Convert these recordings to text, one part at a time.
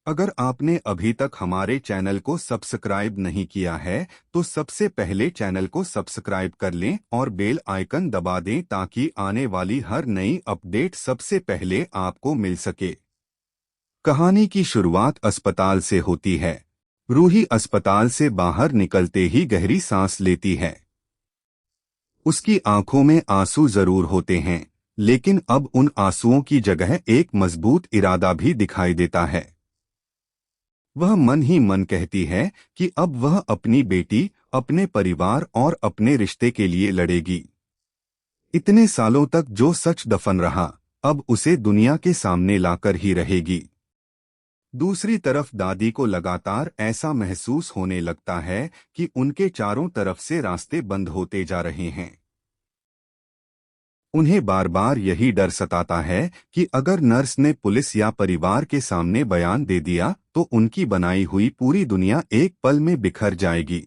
अगर आपने अभी तक हमारे चैनल को सब्सक्राइब नहीं किया है तो सबसे पहले चैनल को सब्सक्राइब कर लें और बेल आइकन दबा दें ताकि आने वाली हर नई अपडेट सबसे पहले आपको मिल सके। कहानी की शुरुआत अस्पताल से होती है। रूही अस्पताल से बाहर निकलते ही गहरी सांस लेती है। उसकी आंखों में आंसू जरूर होते हैं, लेकिन अब उन आंसुओं की जगह एक मजबूत इरादा भी दिखाई देता है। वह मन ही मन कहती है कि अब वह अपनी बेटी, अपने परिवार और अपने रिश्ते के लिए लड़ेगी। इतने सालों तक जो सच दफन रहा, अब उसे दुनिया के सामने लाकर ही रहेगी। दूसरी तरफ दादी को लगातार ऐसा महसूस होने लगता है कि उनके चारों तरफ से रास्ते बंद होते जा रहे हैं। उन्हें बार बार यही डर सताता है कि अगर नर्स ने पुलिस या परिवार के सामने बयान दे दिया तो उनकी बनाई हुई पूरी दुनिया एक पल में बिखर जाएगी।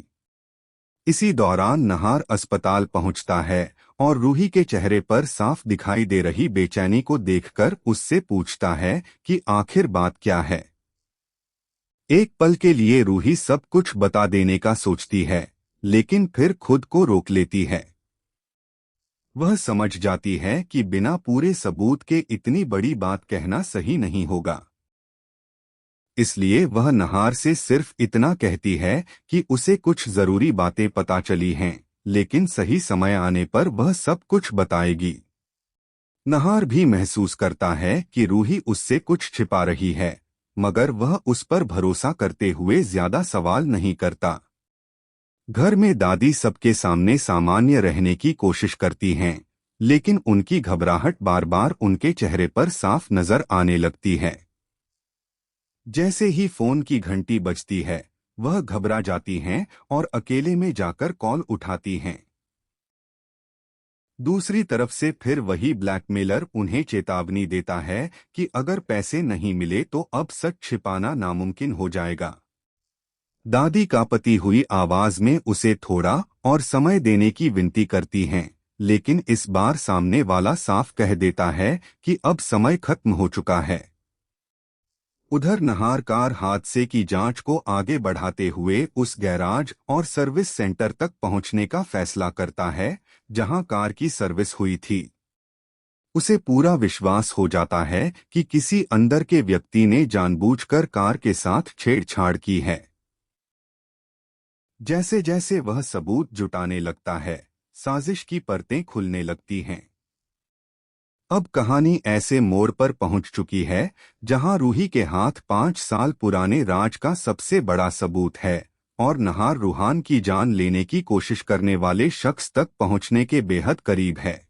इसी दौरान नहार अस्पताल पहुंचता है और रूही के चेहरे पर साफ दिखाई दे रही बेचैनी को देखकर उससे पूछता है कि आखिर बात क्या है। एक पल के लिए रूही सब कुछ बता देने का सोचती है, लेकिन फिर खुद को रोक लेती है। वह समझ जाती है कि बिना पूरे सबूत के इतनी बड़ी बात कहना सही नहीं होगा। इसलिए वह नहार से सिर्फ इतना कहती है कि उसे कुछ जरूरी बातें पता चली हैं, लेकिन सही समय आने पर वह सब कुछ बताएगी। नहार भी महसूस करता है कि रूही उससे कुछ छिपा रही है, मगर वह उस पर भरोसा करते हुए ज्यादा सवाल नहीं करता। घर में दादी सबके सामने सामान्य रहने की कोशिश करती हैं, लेकिन उनकी घबराहट बार बार उनके चेहरे पर साफ नजर आने लगती है। जैसे ही फोन की घंटी बजती है, वह घबरा जाती हैं और अकेले में जाकर कॉल उठाती हैं। दूसरी तरफ से फिर वही ब्लैकमेलर उन्हें चेतावनी देता है कि अगर पैसे नहीं मिले तो अब सच छिपाना नामुमकिन हो जाएगा। दादी कांपती हुई आवाज में उसे थोड़ा और समय देने की विनती करती हैं, लेकिन इस बार सामने वाला साफ कह देता है कि अब समय खत्म हो चुका है। उधर नहार कार हादसे की जांच को आगे बढ़ाते हुए उस गैराज और सर्विस सेंटर तक पहुंचने का फैसला करता है जहां कार की सर्विस हुई थी। उसे पूरा विश्वास हो जाता है कि किसी अंदर के व्यक्ति ने जानबूझकर कार के साथ छेड़छाड़ की है। जैसे जैसे वह सबूत जुटाने लगता है, साजिश की परतें खुलने लगती हैं। अब कहानी ऐसे मोड़ पर पहुंच चुकी है जहां रूही के हाथ 5 साल पुराने राज का सबसे बड़ा सबूत है और नहार रूहान की जान लेने की कोशिश करने वाले शख्स तक पहुंचने के बेहद करीब है।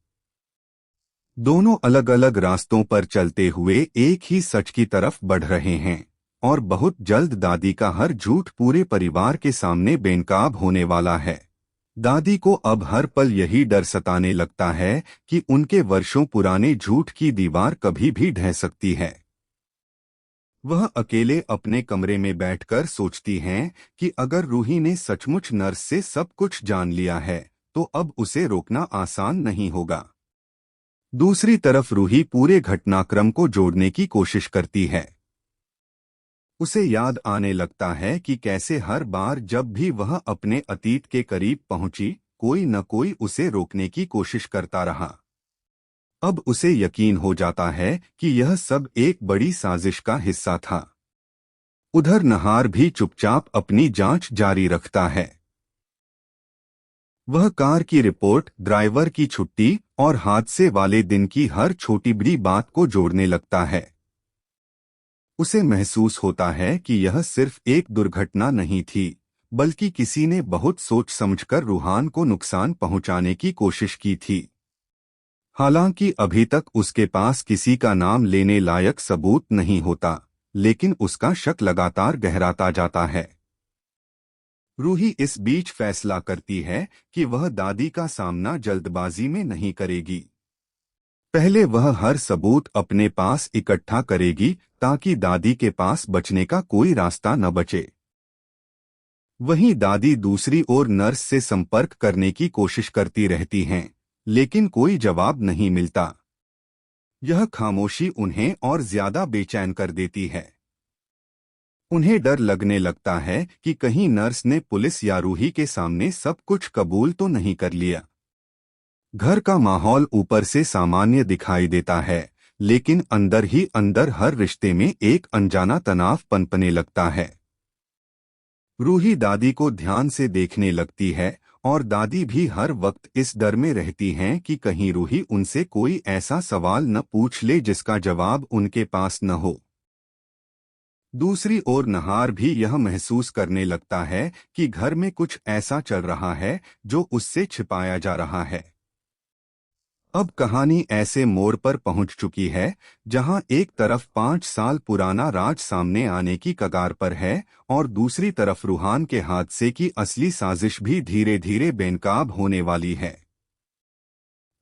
दोनों अलग अलग रास्तों पर चलते हुए एक ही सच की तरफ बढ़ रहे हैं और बहुत जल्द दादी का हर झूठ पूरे परिवार के सामने बेनकाब होने वाला है। दादी को अब हर पल यही डर सताने लगता है कि उनके वर्षों पुराने झूठ की दीवार कभी भी ढह सकती है। वह अकेले अपने कमरे में बैठकर सोचती हैं कि अगर रूही ने सचमुच नर्स से सब कुछ जान लिया है तो अब उसे रोकना आसान नहीं होगा। दूसरी तरफ रूही पूरे घटनाक्रम को जोड़ने की कोशिश करती है। उसे याद आने लगता है कि कैसे हर बार जब भी वह अपने अतीत के करीब पहुंची, कोई न कोई उसे रोकने की कोशिश करता रहा। अब उसे यकीन हो जाता है कि यह सब एक बड़ी साजिश का हिस्सा था। उधर नहार भी चुपचाप अपनी जांच जारी रखता है। वह कार की रिपोर्ट, ड्राइवर की छुट्टी और हादसे वाले दिन की हर छोटी बड़ी बात को जोड़ने लगता है। उसे महसूस होता है कि यह सिर्फ एक दुर्घटना नहीं थी, बल्कि किसी ने बहुत सोच समझकर रूहान को नुकसान पहुंचाने की कोशिश की थी। हालांकि अभी तक उसके पास किसी का नाम लेने लायक सबूत नहीं होता, लेकिन उसका शक लगातार गहराता जाता है। रूही इस बीच फैसला करती है कि वह दादी का सामना जल्दबाजी में नहीं करेगी। पहले वह हर सबूत अपने पास इकट्ठा करेगी ताकि दादी के पास बचने का कोई रास्ता न बचे। वहीं दादी दूसरी ओर नर्स से संपर्क करने की कोशिश करती रहती हैं, लेकिन कोई जवाब नहीं मिलता। यह खामोशी उन्हें और ज्यादा बेचैन कर देती है। उन्हें डर लगने लगता है कि कहीं नर्स ने पुलिस या रूही के सामने सब कुछ कबूल तो नहीं कर लिया। घर का माहौल ऊपर से सामान्य दिखाई देता है, लेकिन अंदर ही अंदर हर रिश्ते में एक अनजाना तनाव पनपने लगता है। रूही दादी को ध्यान से देखने लगती है और दादी भी हर वक्त इस डर में रहती हैं कि कहीं रूही उनसे कोई ऐसा सवाल न पूछ ले जिसका जवाब उनके पास न हो। दूसरी ओर नहार भी यह महसूस करने लगता है कि घर में कुछ ऐसा चल रहा है जो उससे छिपाया जा रहा है। अब कहानी ऐसे मोड़ पर पहुंच चुकी है जहां एक तरफ 5 साल पुराना राज सामने आने की कगार पर है और दूसरी तरफ रूहान के हादसे की असली साजिश भी धीरे धीरे बेनकाब होने वाली है।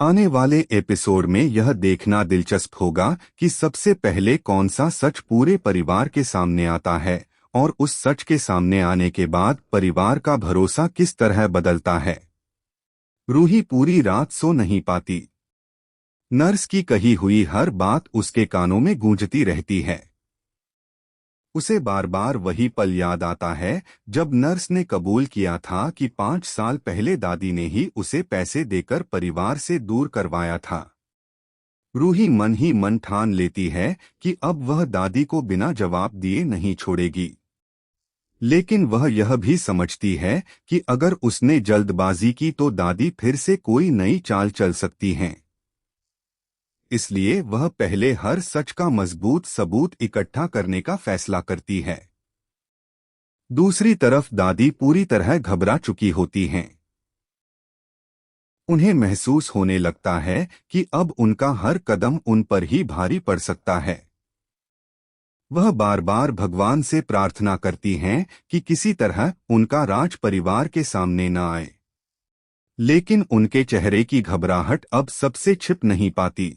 आने वाले एपिसोड में यह देखना दिलचस्प होगा कि सबसे पहले कौन सा सच पूरे परिवार के सामने आता है और उस सच के सामने आने के बाद परिवार का भरोसा किस तरह बदलता है। रूही पूरी रात सो नहीं पाती। नर्स की कही हुई हर बात उसके कानों में गूंजती रहती है। उसे बार बार वही पल याद आता है जब नर्स ने कबूल किया था कि 5 साल पहले दादी ने ही उसे पैसे देकर परिवार से दूर करवाया था। रूही मन ही मन ठान लेती है कि अब वह दादी को बिना जवाब दिए नहीं छोड़ेगी। लेकिन वह यह भी समझती है कि अगर उसने जल्दबाजी की तो दादी फिर से कोई नई चाल चल सकती हैं। इसलिए वह पहले हर सच का मजबूत सबूत इकट्ठा करने का फैसला करती है। दूसरी तरफ दादी पूरी तरह घबरा चुकी होती हैं। उन्हें महसूस होने लगता है कि अब उनका हर कदम उन पर ही भारी पड़ सकता है। वह बार बार भगवान से प्रार्थना करती हैं कि किसी तरह उनका राज परिवार के सामने न आए। लेकिन उनके चेहरे की घबराहट अब सबसे छिप नहीं पाती।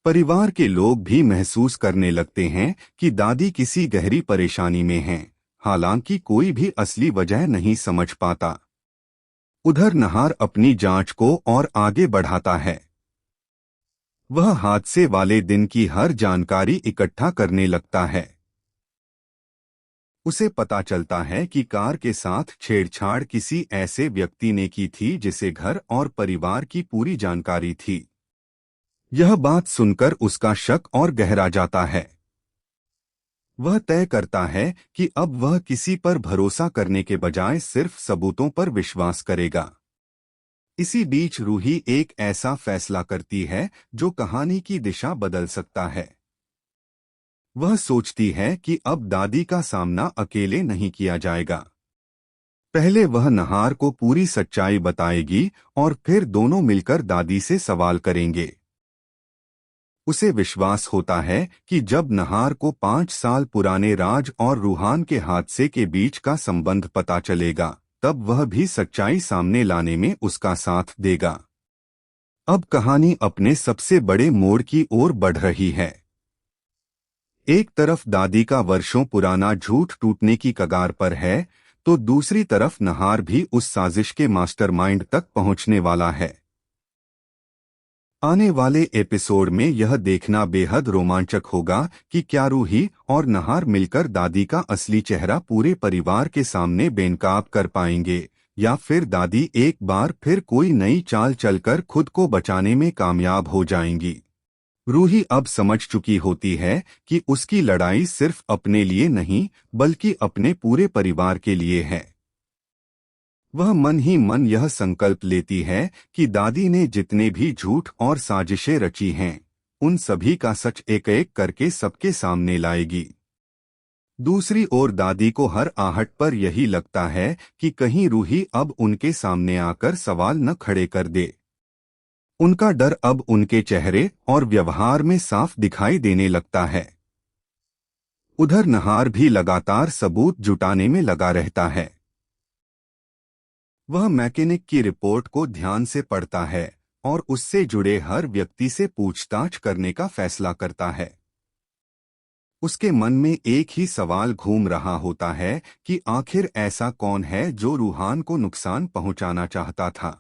परिवार के लोग भी महसूस करने लगते हैं कि दादी किसी गहरी परेशानी में हैं, हालांकि कोई भी असली वजह नहीं समझ पाता। उधर नहार अपनी जांच को और आगे बढ़ाता है। वह हादसे वाले दिन की हर जानकारी इकट्ठा करने लगता है। उसे पता चलता है कि कार के साथ छेड़छाड़ किसी ऐसे व्यक्ति ने की थी जिसे घर और परिवार की पूरी जानकारी थी। यह बात सुनकर उसका शक और गहरा जाता है। वह तय करता है कि अब वह किसी पर भरोसा करने के बजाय सिर्फ सबूतों पर विश्वास करेगा। इसी बीच रूही एक ऐसा फैसला करती है जो कहानी की दिशा बदल सकता है। वह सोचती है कि अब दादी का सामना अकेले नहीं किया जाएगा। पहले वह नहार को पूरी सच्चाई बताएगी और फिर दोनों मिलकर दादी से सवाल करेंगे। उसे विश्वास होता है कि जब नहार को 5 साल पुराने राज और रूहान के हादसे के बीच का संबंध पता चलेगा, तब वह भी सच्चाई सामने लाने में उसका साथ देगा। अब कहानी अपने सबसे बड़े मोड़ की ओर बढ़ रही है। एक तरफ दादी का वर्षों पुराना झूठ टूटने की कगार पर है, तो दूसरी तरफ नहार भी उस साजिश के मास्टरमाइंड तक पहुंचने वाला है। आने वाले एपिसोड में यह देखना बेहद रोमांचक होगा कि क्या रूही और नहार मिलकर दादी का असली चेहरा पूरे परिवार के सामने बेनकाब कर पाएंगे, या फिर दादी एक बार फिर कोई नई चाल चलकर खुद को बचाने में कामयाब हो जाएंगी। रूही अब समझ चुकी होती है कि उसकी लड़ाई सिर्फ अपने लिए नहीं बल्कि अपने पूरे परिवार के लिए है। वह मन ही मन यह संकल्प लेती है कि दादी ने जितने भी झूठ और साजिशें रची हैं, उन सभी का सच एक एक करके सबके सामने लाएगी। दूसरी ओर दादी को हर आहट पर यही लगता है कि कहीं रूही अब उनके सामने आकर सवाल न खड़े कर दे। उनका डर अब उनके चेहरे और व्यवहार में साफ दिखाई देने लगता है। उधर नहार भी लगातार सबूत जुटाने में लगा रहता है। वह मैकेनिक की रिपोर्ट को ध्यान से पढ़ता है और उससे जुड़े हर व्यक्ति से पूछताछ करने का फैसला करता है। उसके मन में एक ही सवाल घूम रहा होता है कि आखिर ऐसा कौन है जो रूहान को नुकसान पहुंचाना चाहता था।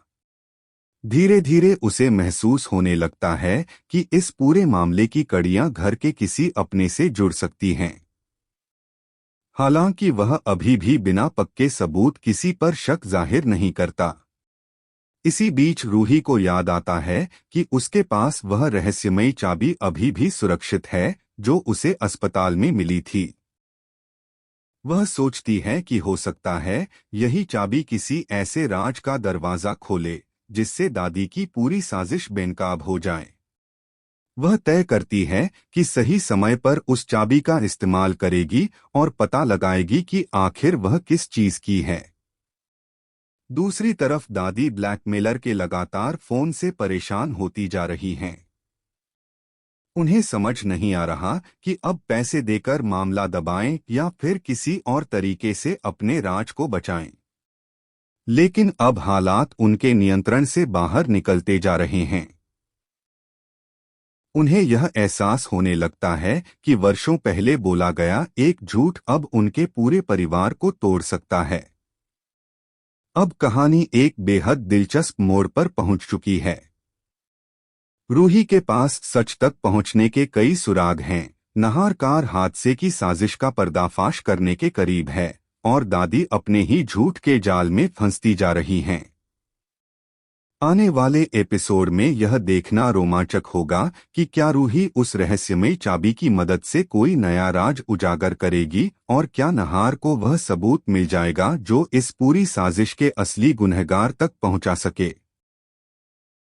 धीरे धीरे उसे महसूस होने लगता है कि इस पूरे मामले की कड़ियां घर के किसी अपने से जुड़ सकती हैं। हालांकि वह अभी भी बिना पक्के सबूत किसी पर शक जाहिर नहीं करता। इसी बीच रूही को याद आता है कि उसके पास वह रहस्यमयी चाबी अभी भी सुरक्षित है जो उसे अस्पताल में मिली थी। वह सोचती है कि हो सकता है यही चाबी किसी ऐसे राज का दरवाजा खोले जिससे दादी की पूरी साजिश बेनकाब हो जाए। वह तय करती है कि सही समय पर उस चाबी का इस्तेमाल करेगी और पता लगाएगी कि आखिर वह किस चीज की है। दूसरी तरफ दादी ब्लैकमेलर के लगातार फोन से परेशान होती जा रही हैं। उन्हें समझ नहीं आ रहा कि अब पैसे देकर मामला दबाएं या फिर किसी और तरीके से अपने राज को बचाएं। लेकिन अब हालात उनके नियंत्रण से बाहर निकलते जा रहे हैं। उन्हें यह एहसास होने लगता है कि वर्षों पहले बोला गया एक झूठ अब उनके पूरे परिवार को तोड़ सकता है। अब कहानी एक बेहद दिलचस्प मोड़ पर पहुंच चुकी है। रूही के पास सच तक पहुंचने के कई सुराग हैं। नहार कार हादसे की साजिश का पर्दाफाश करने के करीब है और दादी अपने ही झूठ के जाल में फंसती जा रही हैं। आने वाले एपिसोड में यह देखना रोमांचक होगा कि क्या रूही उस रहस्यमयी चाबी की मदद से कोई नया राज उजागर करेगी और क्या नहार को वह सबूत मिल जाएगा जो इस पूरी साजिश के असली गुनहगार तक पहुंचा सके।